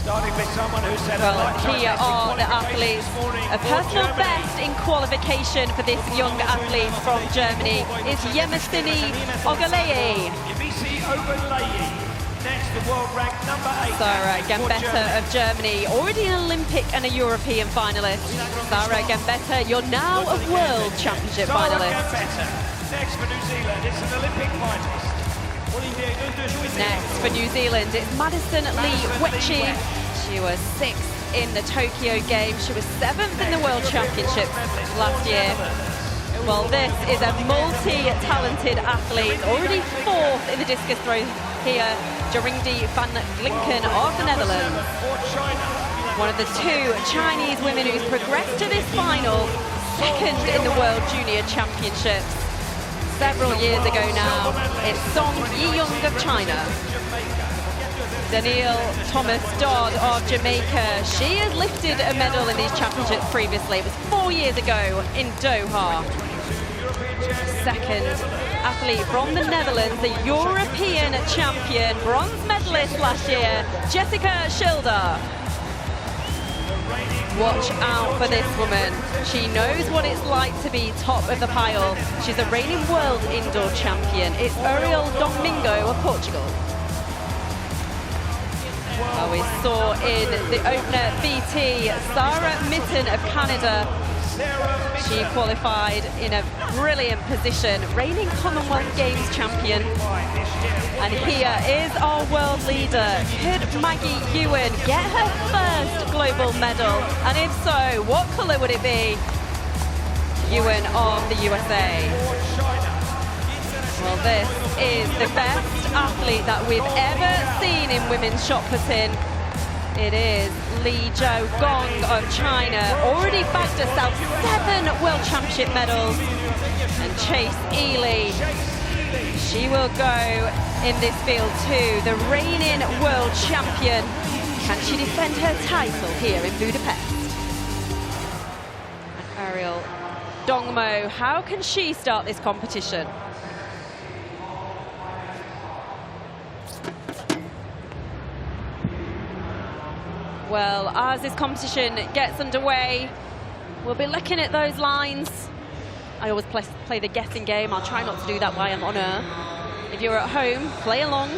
Well, here are the athletes. A personal best in qualification for this young athlete from Germany is Yemesini Ogaleye. Next, the world ranked number 8. Sarah Gambetta of Germany, already an Olympic and a European finalist. Sarah Gambetta, you're now a World Championship finalist. Next for New Zealand, it's an Olympic finalist. Next for New Zealand, it's Madison Lee Witchie. She was 6th in the Tokyo Games. She was 7th in the World Championships last year. Well, this is a multi-talented athlete, already 4th in the discus throw here. Jorindi van Linken of the Netherlands. One of the 2 Chinese women who's progressed to this final, 2nd in the World Junior Championships. Several years ago now, it's Song Yi-young of China. Danielle Thomas Dodd of Jamaica. She has lifted a medal in these championships previously. It was 4 years ago in Doha. 2nd athlete from the Netherlands, the European champion, bronze medalist last year, Jessica Schilder. Watch out for this woman. She knows what it's like to be top of the pile. She's a reigning world indoor champion. It's Ariel Domingo of Portugal. Well, we saw in the opener BT, Sarah Mitten of Canada. She qualified in a brilliant position, reigning Commonwealth Games champion. And here is our world leader. Could Maggie Ewan get her first global medal? And if so, what colour would it be? Ewan of the USA. Well, this is the best athlete that we've ever seen in women's shot putting. It is Li Zhaogong of China, already bagged herself 7 World Championship medals. And Chase Ely, she will go in this field too, the reigning world champion. Can she defend her title here in Budapest? And Ariel Dongmo, how can she start this competition? Well, as this competition gets underway, we'll be looking at those lines. I always play the guessing game. I'll try not to do that while I'm on air. If you're at home, play along.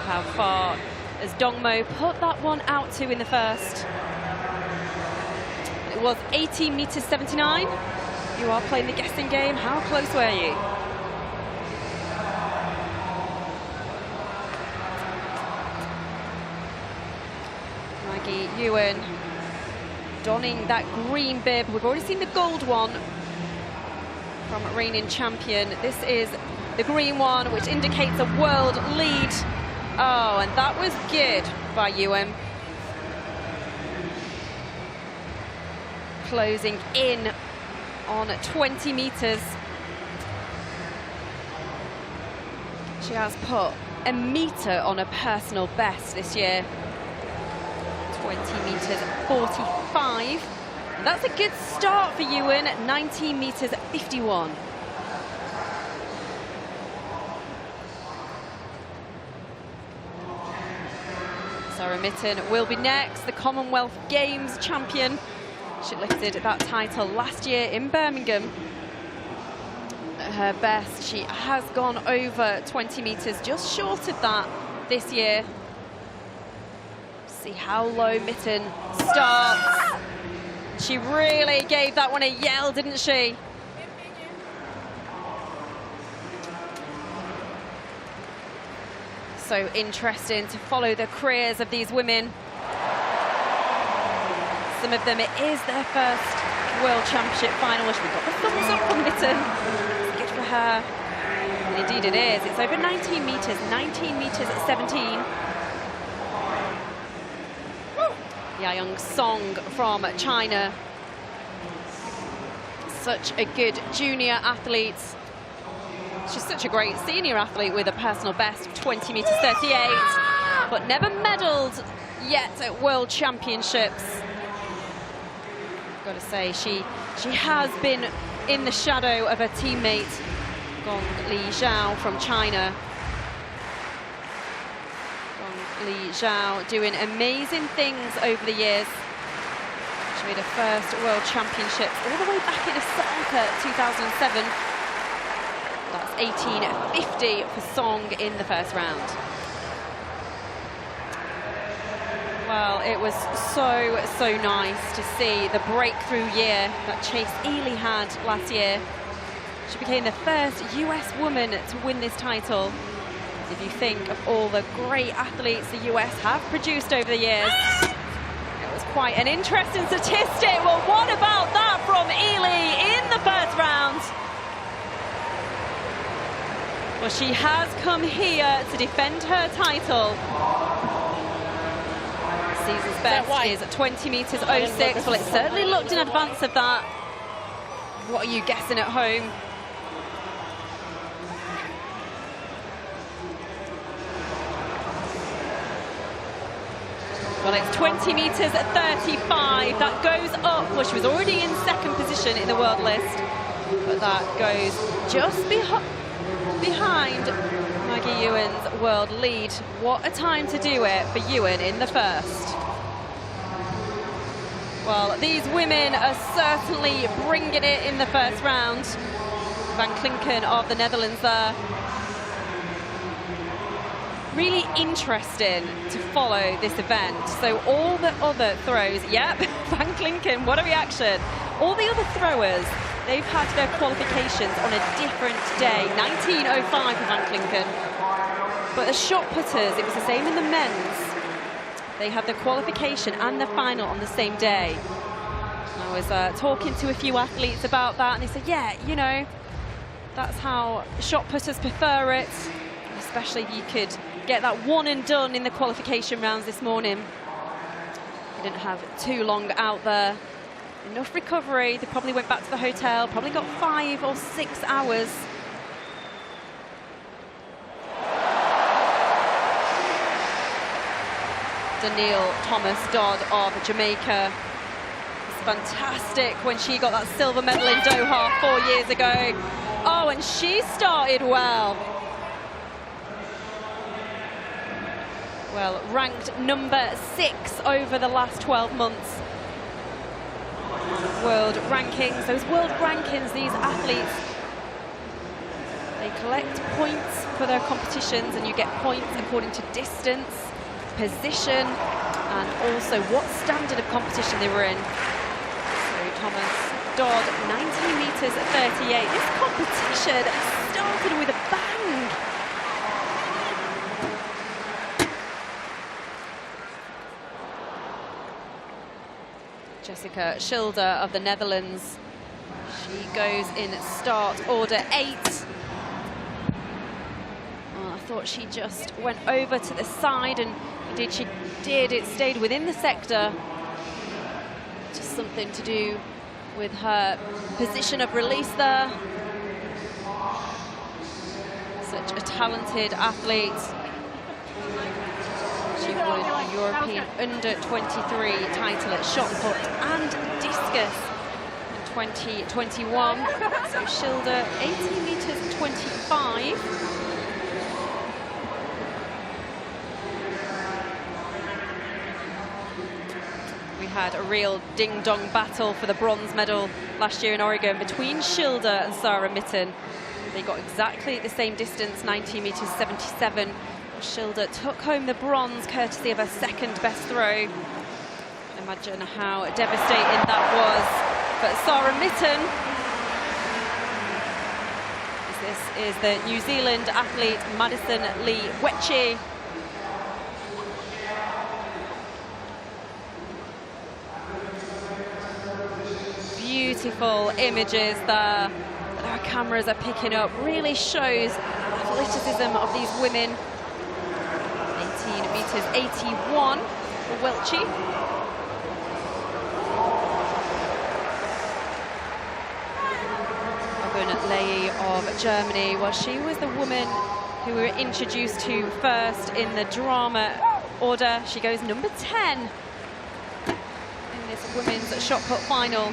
How far has Dongmo put that one out to in the first? It was 18 meters 79. You are playing the guessing game. How close were you? Maggie Ewan donning that green bib. We've already seen the gold one from reigning champion. This is the green one, which indicates a world lead. Oh, and that was good by Ewan. Closing in on 20 meters. She has put a meter on a personal best this year. 20 meters 45. That's a good start for Ewan, 19 meters 51. Sarah Mitten will be next, the Commonwealth Games champion. She lifted that title last year in Birmingham. At her best, she has gone over 20 meters, just short of that this year. See how low Mitten starts. She really gave that one a yell, didn't she? So interesting to follow the careers of these women. Some of them, it is their first World Championship final. We've got the thumbs up from Mitten. Good for her. And indeed it is. It's over 19 meters, 19 meters at 17. Yayoung Song from China. Such a good junior athlete. She's such a great senior athlete with a personal best of 20 meters 38, but never medaled yet at World Championships. I've got to say, she has been in the shadow of her teammate Gong Li Zhao from China. Gong Li Zhao doing amazing things over the years. She made her first World Championships all the way back in Osaka 2007. That's 18.50 for Song in the first round. Well, it was so nice to see the breakthrough year that Chase Ely had last year. She became the first US woman to win this title. If you think of all the great athletes the US have produced over the years, it was quite an interesting statistic. Well, what about that from Ely in the first round? Well, she has come here to defend her title. Season's best is 20 meters 06. Well, it certainly looked in advance of that. What are you guessing at home? Well, it's 20 meters 35. That goes up. Well, she was already in second position in the world list, but that goes just behind Maggie Ewan's world lead. What a time to do it for Ewan in the first. Well, these women are certainly bringing it in the first round. Van Klinken of the Netherlands there. Really interesting to follow this event. So all the other throws, yep, Van Klinken, what a reaction. All the other throwers, they've had their qualifications on a different day. 19:05 for Van Klinken. But the shot putters, it was the same in the men's. They had the qualification and the final on the same day. I was talking to a few athletes about that, and they said, yeah, you know, that's how shot putters prefer it, especially if you could get that one and done in the qualification rounds this morning. They didn't have too long out there. Enough recovery. They probably went back to the hotel, probably got 5 or 6 hours. Danielle Thomas-Dodd of Jamaica. It's fantastic when she got that silver medal in Doha 4 years ago. Oh, and she started well. Well, ranked number 6 over the last 12 months. World rankings, those world rankings, these athletes, they collect points for their competitions, and you get points according to distance, position, and also what standard of competition they were in. So Thomas-Dodd, 19 meters 38. This competition started with a bang. Jessica Schilder of the Netherlands. She goes in start order 8. Oh, I thought she just went over to the side, and indeed she did. It stayed within the sector. Just something to do with her position of release there. Such a talented athlete. She won a European under-23 title at shot put and discus in 2021. So Schilder, 18 meters 25. We had a real ding-dong battle for the bronze medal last year in Oregon between Schilder and Sarah Mitten. They got exactly the same distance, 19 meters 77. Schilder took home the bronze courtesy of her second best throw. Imagine how devastating that was. But Sarah Mitten, this is the New Zealand athlete Madison Lee Wetche. Beautiful images there that our cameras are picking up. Really shows the athleticism of these women. 18 meters 81 for Welchie. Ogun Lei of Germany. Well, she was the woman who we were introduced to first in the drama order. She goes number 10 in this women's shot put final.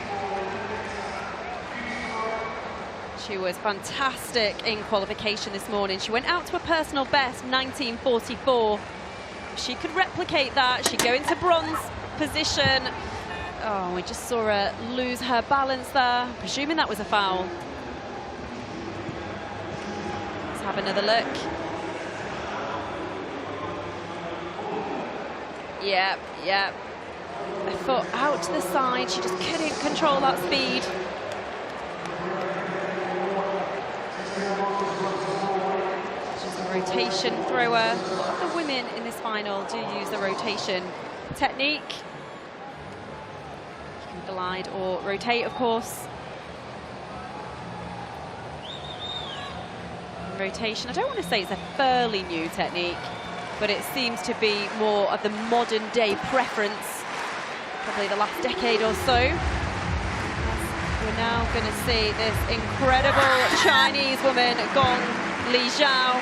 She was fantastic in qualification this morning. She went out to a personal best, 19:44. If she could replicate that, she'd go into bronze position. Oh, we just saw her lose her balance there, presuming that was a foul. Let's have another look. Yep, yep. A foot out to the side, she just couldn't control that speed. She's a rotation thrower. A lot of the women in this final do use the rotation technique. You can glide or rotate, of course. And rotation, I don't want to say it's a fairly new technique, but it seems to be more of the modern day preference, probably the last decade or so. We're now going to see this incredible Chinese woman, Gong Li Zhao.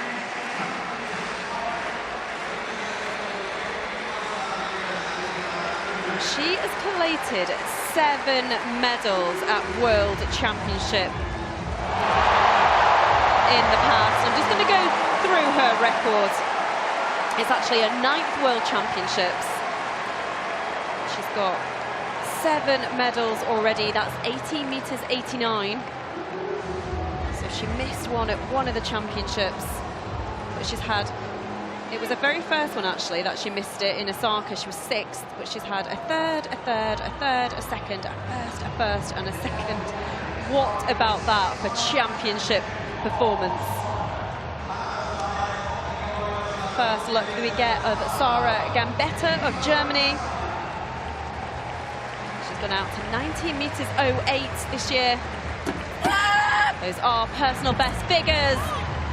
She has collated 7 medals at World Championship in the past. I'm just going to go through her record. It's actually her 9th World Championships. She's got 7 medals already. That's 18 meters 89. So she missed one at one of the championships. But she's had, it was the very first one actually that she missed it in Osaka. She was 6th, but she's had a third, a third, a third, a second, a first, and a second. What about that for championship performance? First look that we get of Sarah Gambetta of Germany. She's gone out to 19 meters 08 this year. Those are personal best figures,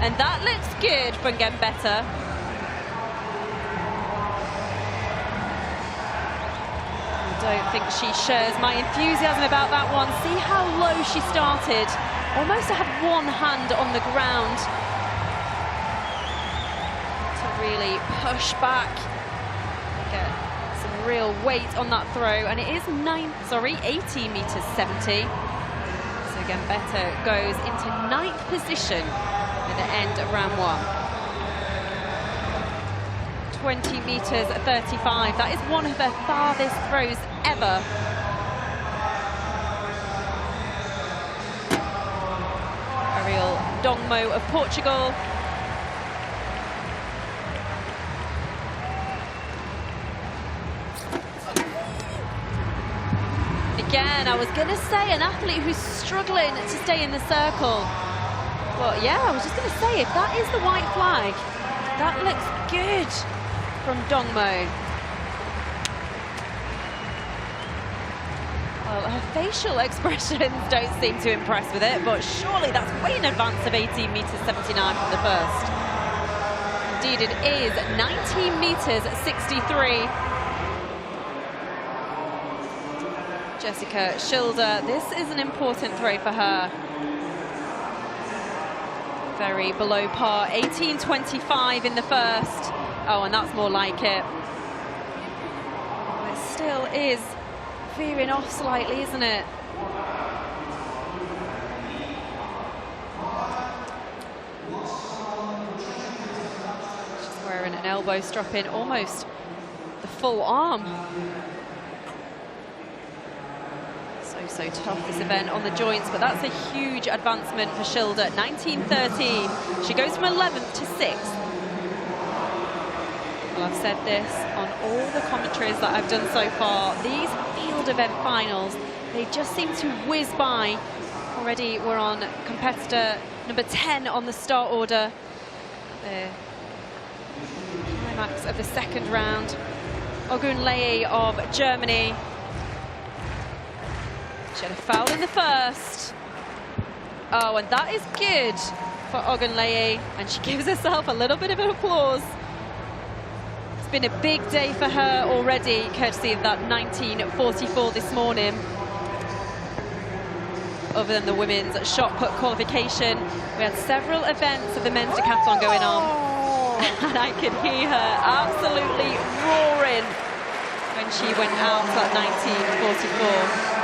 and that looks good from Gambetta. I don't think she shares my enthusiasm about that one. See how low she started. Almost to have one hand on the ground. Really push back, get some real weight on that throw, and it is 18 meters 70. So Gambetta goes into 9th position at the end of round 1. 20 meters 35. That is one of her farthest throws ever. Ariel Dongmo of Portugal. Again, I was going to say an athlete who's struggling to stay in the circle. Well, yeah, I was just going to say, if that is the white flag, that looks good from Dongmo. Well, her facial expressions don't seem to impress with it, but surely that's way in advance of 18 meters 79 from the first. Indeed, it is 19 meters 63. Jessica Schilder, this is an important throw for her. Very below par, 18.25 in the first. Oh, and that's more like it. It still is veering off slightly, isn't it? She's wearing an elbow strap in, almost the full arm. So tough, this event on the joints, but that's a huge advancement for Schilder. 19.13. She goes from 11th to 6th. Well, I've said this on all the commentaries that I've done so far. These field event finals, they just seem to whiz by. Already we're on competitor number 10 on the start order. The climax of the second round. Ogunleye of Germany. She had a foul in the first. Oh, and that is good for Ogunleye, and she gives herself a little bit of an applause. It's been a big day for her already, courtesy of that 19.44 this morning. Other than the women's shot put qualification, we had several events of the men's decathlon going on. And I could hear her absolutely roaring when she went out at 19.44.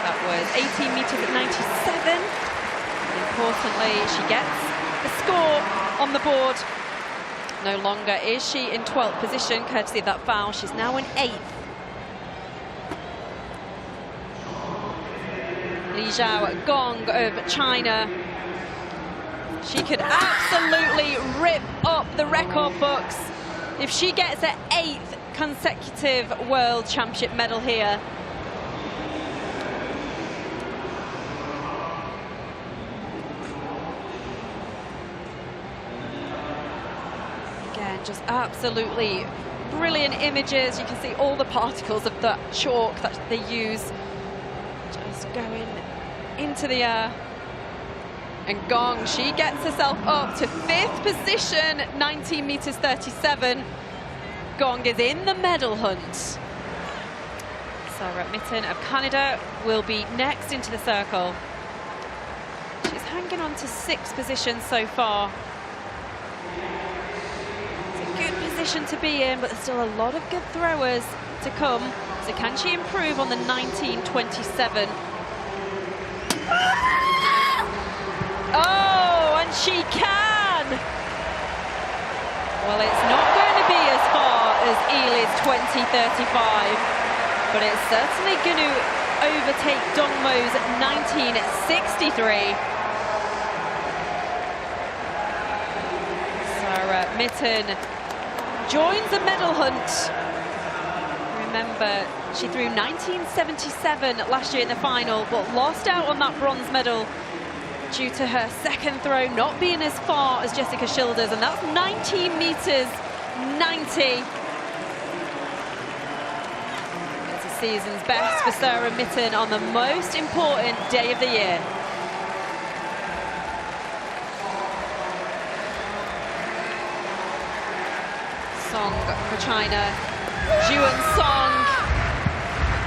That was 18 meters at 97. And importantly, she gets the score on the board. No longer is she in 12th position, courtesy of that foul. She's now in 8th. Li Zhao Gong of China. She could absolutely rip up the record books if she gets her 8th consecutive World Championship medal here. Again, just absolutely brilliant images. You can see all the particles of that chalk that they use just going into the air. And Gong, she gets herself up to 5th position, 19 meters 37. Gong is in the medal hunt. Sarah Mitten of Canada will be next into the circle. She's hanging on to 6th position so far. It's a good position to be in, but there's still a lot of good throwers to come. So can she improve on the 19.27? Oh, and she can! Well, it's not going to be as far as Ely's 20.35, but it's certainly going to overtake Dongmo's 19.63. Sarah Mitten joins the medal hunt. Remember, she threw 19.77 last year in the final, but lost out on that bronze medal due to her second throw not being as far as Jessica Schilder's, and that's 19 meters 90. It's a season's best for Sarah Mitten on the most important day of the year. Song for China, Juan Song.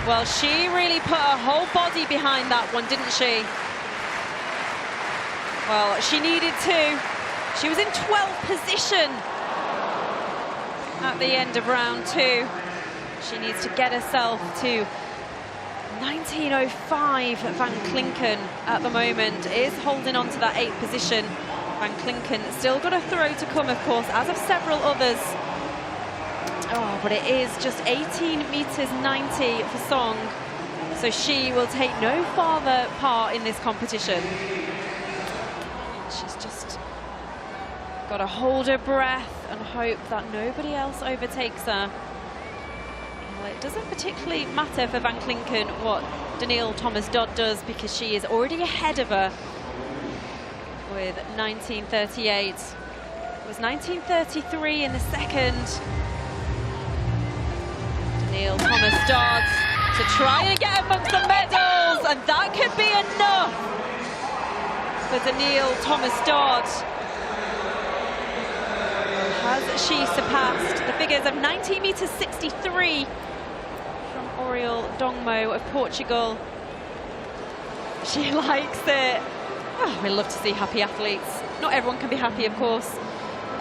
Well, she really put her whole body behind that one, didn't she? Well, she needed to. She was in 12th position at the end of round 2. She needs to get herself to 19.05. Van Klinken at the moment is holding on to that 8th position. Van Klinken still got a throw to come, of course, as of several others. Oh, but it is just 18 meters 90 for Song. So she will take no further part in this competition. She's just got to hold her breath and hope that nobody else overtakes her. Well, it doesn't particularly matter for Van Klinken what Danielle Thomas-Dodd does, because she is already ahead of her with 19.38. It was 19.33 in the second. Danielle Thomas-Dodd to try and get amongst the medals, and that could be enough for Danielle Thomas-Dodd. Has she surpassed the figures of 19 meters 63 from Oriol Dongmo of Portugal? She likes it. Oh, we love to see happy athletes. Not everyone can be happy, of course.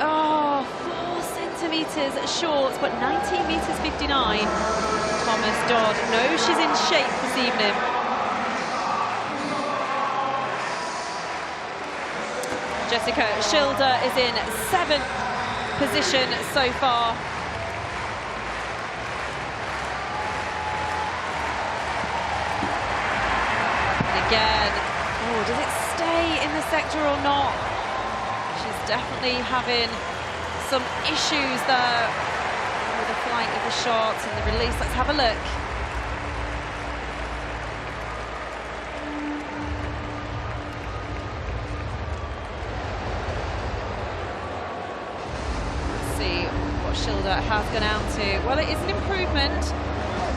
Oh, 4 centimeters short, but 19 meters 59. Thomas-Dodd knows she's in shape this evening. Jessica Schilder is in 7th position so far. And again, oh, does it stay in the sector or not? She's definitely having some issues there with the flight of the shot and the release. Let's have a look. Schilder has gone out to. Well, it is an improvement.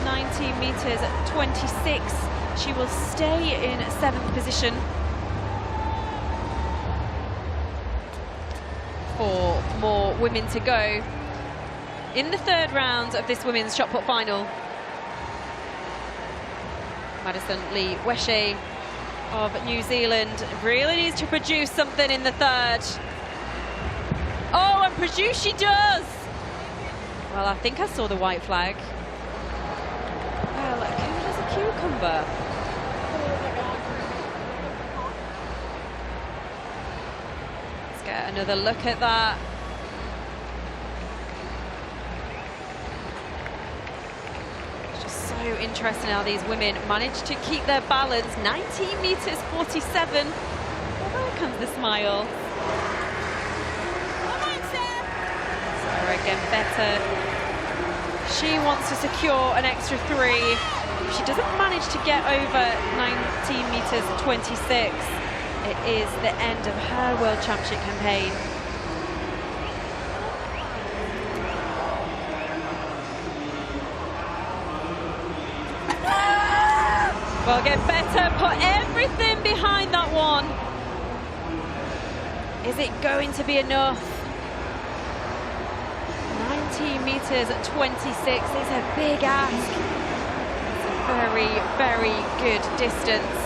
19 meters at 26. She will stay in 7th position. 4 more women to go in the 3rd round of this women's shot put final. Madison Lee Weshe of New Zealand really needs to produce something in the 3rd. Oh, and produce she does! Well, I think I saw the white flag. Well, cool as a cucumber. get another look at that. It's just so interesting how these women manage to keep their balance. 19 meters 47. Well, there comes the smile. Sarah again better. She wants to secure an extra 3. If she doesn't manage to get over 19 meters 26, it is the end of her World Championship campaign. Well, get better, put everything behind that one. Is it going to be enough? 19 meters at 26 is a big ask. It's a very, very good distance.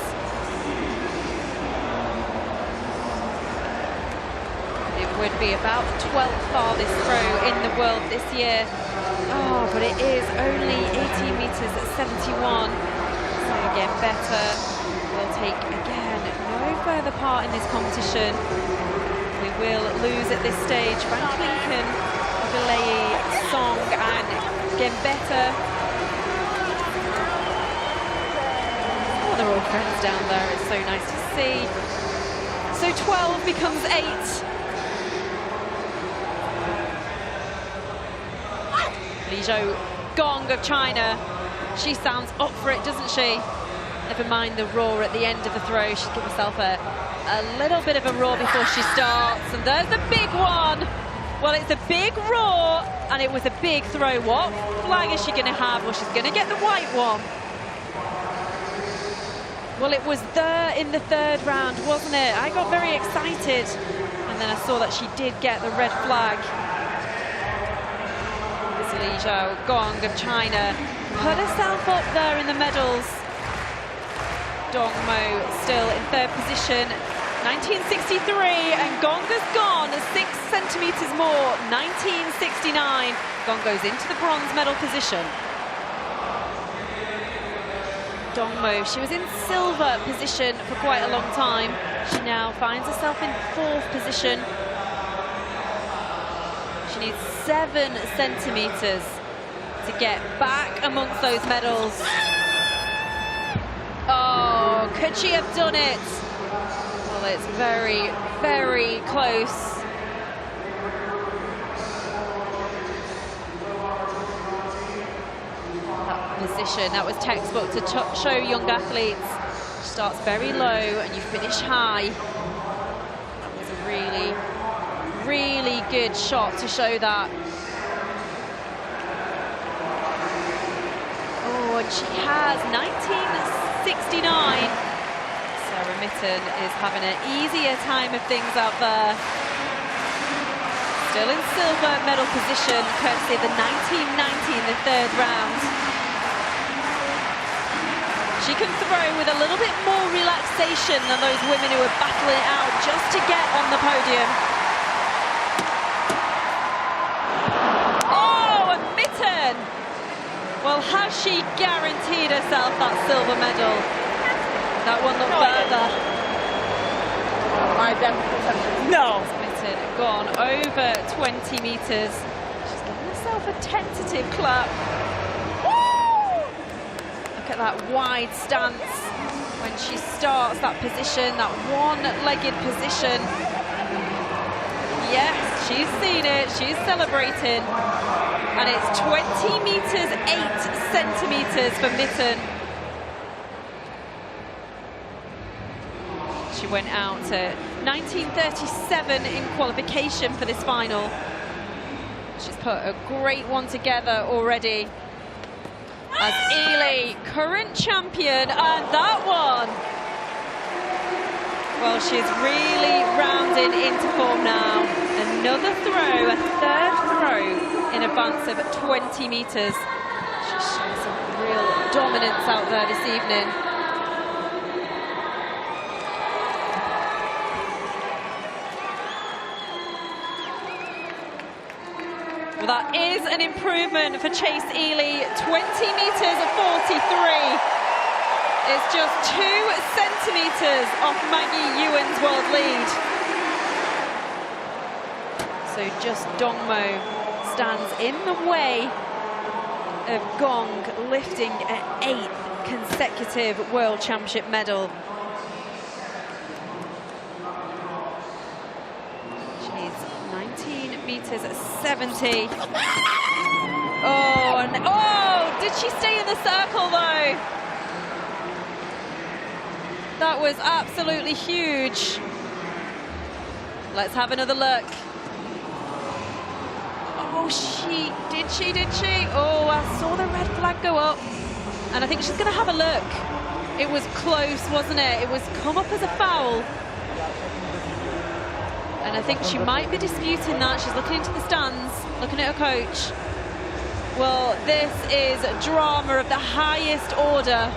It would be about the 12th farthest throw in the world this year. Oh, but it is only 18 meters at 71. So again, better will take, again, no further part in this competition. We will lose at this stage Frank Lincoln, Belay, Song and Gembetta. Oh, they're all friends down there. It's so nice to see. So 12 becomes 8. Li Zhou Gong of China. She sounds up for it, doesn't she? Never mind the roar at the end of the throw. She's given herself a little bit of a roar before she starts. And there's the big one. Well, it's a big roar, and it was a big throw. What flag is she going to have? Well, she's going to get the white one. Well, it was there in the 3rd round, wasn't it? I got very excited, and then I saw that she did get the red flag. It's Li Zhou Gong of China. Put herself up there in the medals. Dong Mo still in 3rd position. 1963, and Gong has gone 6 centimeters more. 1969. Gong goes into the bronze medal position. Dong Mo, she was in silver position for quite a long time. She now finds herself in 4th position. She needs 7 centimeters to get back amongst those medals. Oh, could she have done it? Well, it's very, very close. That position, that was textbook to show young athletes. She starts very low and you finish high. That was a really, really good shot to show that. Oh, and she has 1969. Sarah Mitten is having an easier time of things out there. Still in silver medal position, courtesy of the 1990 in the 3rd round. She can throw with a little bit more relaxation than those women who are battling it out just to get on the podium. Oh, and Mitten! Well, has she guaranteed herself that silver medal? That one looked further. No. Mitten gone over 20 meters. She's given herself a tentative clap. Woo! Look at that wide stance when she starts that position, that one-legged position. Yes, she's seen it. She's celebrating. And it's 20 meters, 8 centimeters for Mitten. She went out to 1937 in qualification for this final. She's put a great one together already. As Ely, current champion, and that one. Well, she's really rounding into form now. Another throw, a 3rd throw in advance of 20 meters. She's showing some real dominance out there this evening. Well, that is an improvement for Chase Ely. 20 meters at 43. It's just 2 centimeters off Maggie Ewan's world lead. So just Dongmo stands in the way of Gong lifting an 8th consecutive World Championship medal. She's 19 meters 70. Oh, and oh, did she stay in the circle though? That was absolutely huge. Let's have another look. Oh, did she? Oh, I saw the red flag go up. And I think she's gonna have a look. It was close, wasn't it? It was come up as a foul. And I think she might be disputing that. She's looking into the stands, looking at her coach. Well, this is drama of the highest order.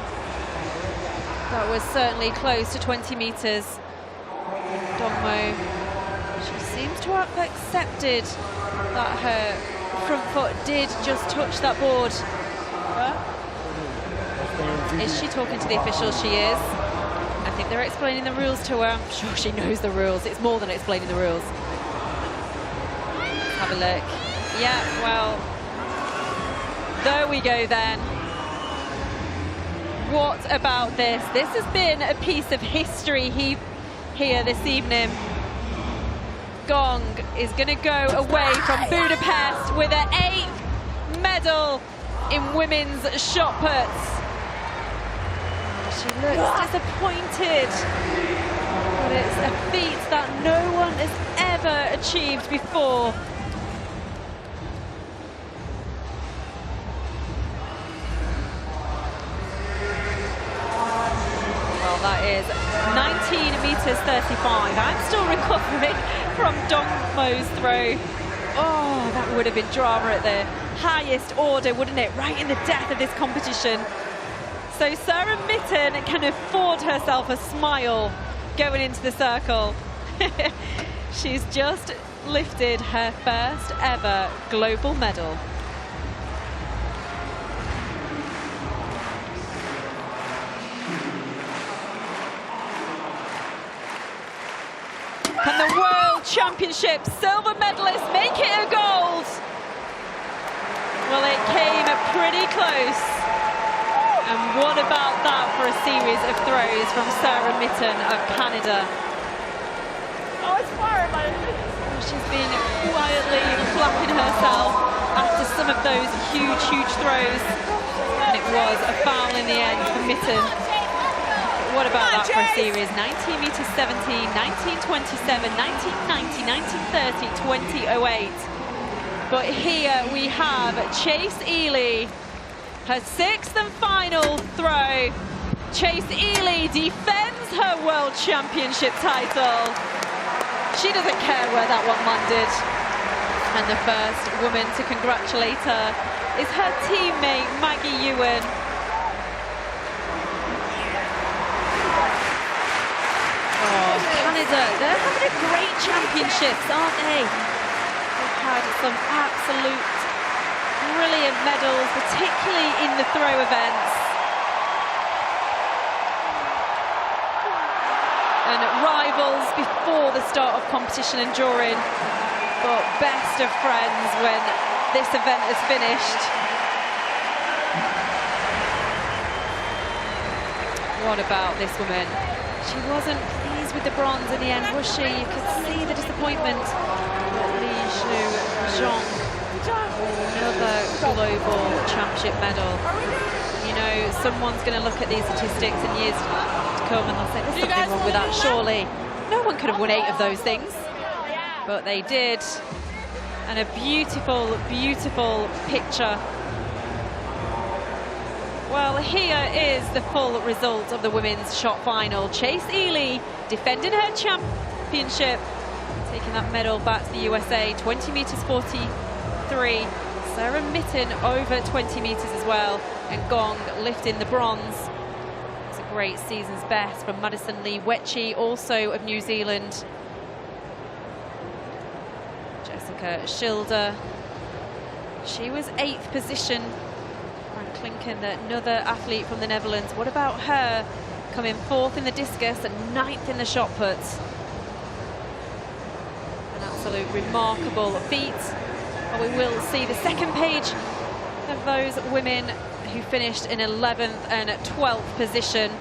That was certainly close to 20 meters. Dongmo, she seems to have accepted that her front foot did just touch that board. Is she talking to the officials? She is. I think they're explaining the rules to her. I'm sure she knows the rules. It's more than explaining the rules. Have a look. Yeah, well, there we go then. What about this? This has been a piece of history here this evening. Gong is going to go away from Budapest with an 8th medal in women's shot puts. She looks disappointed, but it's a feat that no one has ever achieved before. Well, that is 19 meters 35. I'm still recovering from Dongmo's throw. Oh, that would have been drama at the highest order, wouldn't it? Right in the death of this competition. So Sarah Mitten can afford herself a smile going into the circle. She's just lifted her first ever global medal. Can the World Championship silver medalist make it a gold? Well, it came pretty close. And what about that for a series of throws from Sarah Mitten of Canada? Oh, it's fire, man. She's been quietly flapping herself after some of those huge throws. And it was a foul in the end for Mitten. What about that for a series? 19 meters 17, 1927, 1990, 1930, 2008. But here we have Chase Ely. Her 6th and final throw. Chase Ely defends her World Championship title. She doesn't care where that one landed. And the first woman to congratulate her is her teammate, Maggie Ewan. Oh, Canada, they're having a great championships, aren't they? They've had some absolute brilliant medals, particularly in the throw events. And rivals before the start of competition and during, but best of friends when this event is finished. What about this woman? She wasn't pleased with the bronze in the end, was she? You could see the disappointment. Li Zhong. Another global championship medal. You know, someone's going to look at these statistics in years to come and they'll say, there's something wrong with that, surely. No one could have won 8 of those things. But they did. And a beautiful, beautiful picture. Well, here is the full result of the women's shot final. Chase Ely defending her championship, taking that medal back to the USA, 20 meters 43. Sarah Mitten over 20 meters as well, and Gong lifting the bronze. It's a great season's best from Madison Lee Wetchie, also of New Zealand. Jessica Schilder, she was 8th position. Frank Klinken, another athlete from the Netherlands. What about her coming 4th in the discus and 9th in the shot put? And that's absolute remarkable feat. But we will see the second page of those women who finished in 11th and 12th position.